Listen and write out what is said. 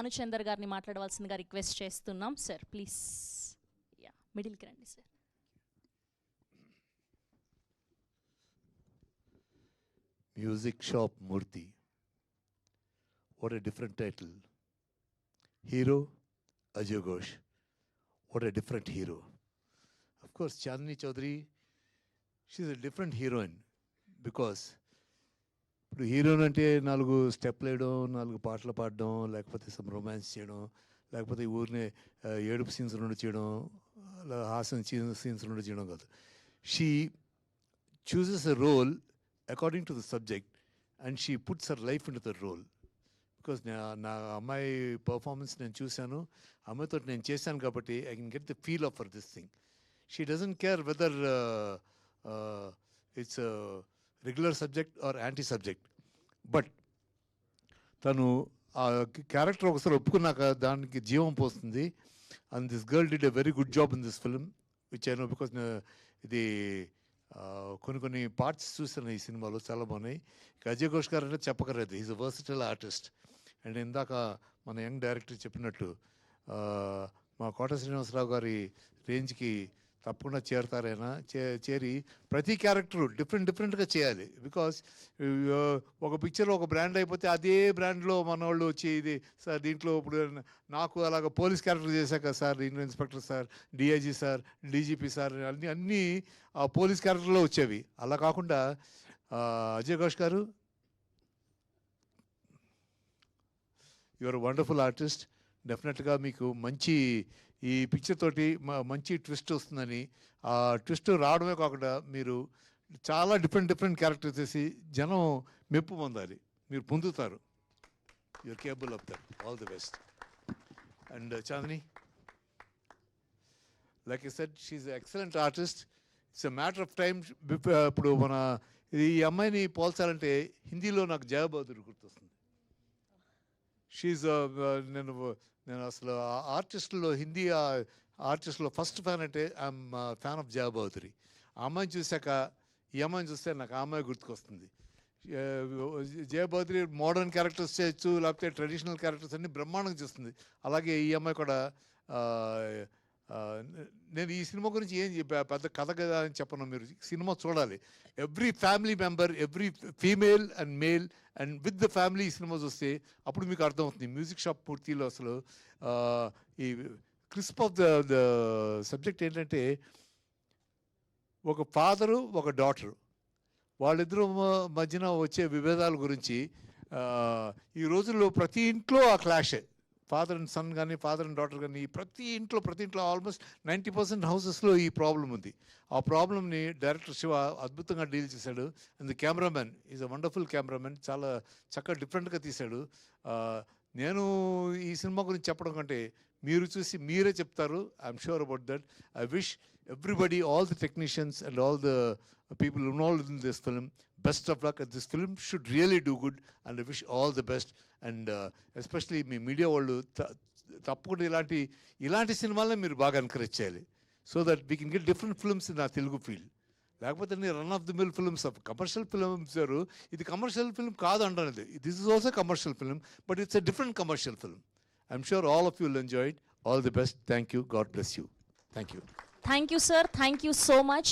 అనుచందర్ గారిని మాట్లాడవలసిందిగా రిక్వెస్ట్ చేస్తున్నాం. సార్ ప్లీజ్ మిడిల్కి రండి sir. Music Shop Murthy. What a different title. Hero, Ajay Ghosh. What a different hero. Of course, Chandni Chaudhary, she's a different heroine because ఇప్పుడు heroine అంటే 4 స్టెప్లు వేయడం, 4 పాటలు పాడడం, లేకపోతే సమ్ రొమాన్స్ చేయడం, లేకపోతే ఊరినే ఏడుపు సీన్స్ నుండి చేయడం, హాస్యం సీన్స్ నుండి చేయడం కాదు. She chooses a role according to the subject and she puts her life into the role. Because నా అమ్మాయి పర్ఫార్మెన్స్ నేను చూశాను, అమ్మాయితో నేను చేశాను కాబట్టి I can get the feel of for this thing. She doesn't care whether it's regular subject or anti subject. But తను ఆ క్యారెక్టర్ ఒకసారి ఒప్పుకున్నాక దానికి జీవం పోస్తుంది. And this girl did a very good job in this film which I know because ఇది కొన్ని parts చూసాను ఈ సినిమాలో, చాలా బాగున్నాయి. అజయ్ ఘోష్ గారు అంటే చెప్పకలేదు, is a versatile artist. And ఇందాక మన యంగ్ డైరెక్టర్ చెప్పినట్టు మా కోట శ్రీనివాసరావు గారి రేంజ్కి తప్పకుండా చేరతారైనా చేరి ప్రతి క్యారెక్టరు డిఫరెంట్గా చేయాలి. బికాస్ ఒక పిక్చర్ ఒక బ్రాండ్ అయిపోతే అదే బ్రాండ్లో మన వాళ్ళు వచ్చి ఇది సార్ దీంట్లో ఇప్పుడు నాకు అలాగ పోలీస్ క్యారెక్టర్ చేశాక sir inspector sir, DIG sir, DGP sir అన్నీ ఆ పోలీస్ క్యారెక్టర్లో వచ్చేవి. అలా కాకుండా అజయ్ ఘోష్ గారు, యువర్ వండర్ఫుల్ ఆర్టిస్ట్. డెఫినెట్గా మీకు మంచి ఈ పిక్చర్ తోటి మంచి ట్విస్ట్ వస్తుందని, ఆ ట్విస్ట్ రావడమే కాకుండా మీరు చాలా డిఫరెంట్ క్యారెక్టర్ చేసి జనం మెప్పు పొందాలి, మీరు పొందుతారు. You're capable of that. All the best. And Chandini, like I said, she's excellent artist. It's a matter of time. ఇప్పుడు మన ఈ అమ్మాయిని పోల్చాలంటే హిందీలో నాకు జయా బహదూర్ గుర్తొస్తుంది. షీఈ్ నేను అసలు ఆర్టిస్టులో హిందీ ఆర్టిస్టులో ఫస్ట్ ఫ్యాన్ అంటే ఐఎమ్ ఫ్యాన్ ఆఫ్ జయా బహదూరి. ఆ అమ్మాయిని చూశాక ఈ అమ్మాయిని చూస్తే నాకు ఆ అమ్మాయి గుర్తుకొస్తుంది. జయా బహదూరి మోడర్న్ క్యారెక్టర్స్ చేయొచ్చు, లేకపోతే ట్రెడిషనల్ క్యారెక్టర్స్ అన్ని బ్రహ్మాండంగా చేస్తుంది. అలాగే ఈ అమ్మాయి కూడా. నేను ఈ సినిమా గురించి ఏం పెద్ద కథ కదా అని చెప్పను, మీరు సినిమా చూడాలి. Every family member, every female and male and with the family ఈ సినిమా చూస్తే అప్పుడు మీకు అర్థమవుతుంది. మ్యూజిక్ షాప్ పూర్తిలో అసలు ఈ క్రిస్ప్ ఆఫ్ ద సబ్జెక్ట్ ఏంటంటే, ఒక ఫాదరు ఒక డాటరు, వాళ్ళిద్దరూ మధ్యన వచ్చే విభేదాల గురించి. ఈ రోజుల్లో ప్రతి ఇంట్లో ఆ క్లాషే, ఫాదర్ అండ్ సన్ కానీ, ఫాదర్ అండ్ డాటర్ కానీ, ప్రతి ఇంట్లో ఆల్మోస్ట్ 90% హౌసెస్లో ఈ ప్రాబ్లం ఉంది. ఆ ప్రాబ్లమ్ని డైరెక్టర్ శివ అద్భుతంగా డీల్ చేశాడు. And the cameraman is a wonderful cameraman, చాలా చక్కగా డిఫరెంట్గా తీశాడు. నేను ఈ సినిమా గురించి చెప్పడం కంటే మీరు చూసి మీరే చెప్తారు. I'm sure about that. I wish everybody, all the technicians and all the people involved in this film, best of luck. This film should really do good and I wish all the best. And especially మీ media వాళ్ళు తప్పకుండా ఇలాంటి సినిమాలనే మీరు బాగా encourage చేయాలి, so that we can get different films in ఆ Telugu field. లేకపోతే run of the mill films of commercial films. ఇది కమర్షియల్ ఫిల్మ్ కాదు అంటున్నది. This is also commercial film, but it's a different commercial film. I'm sure all of you will enjoy it. All the best. Thank you. God bless you. Thank you. Thank you, sir. Thank you so much.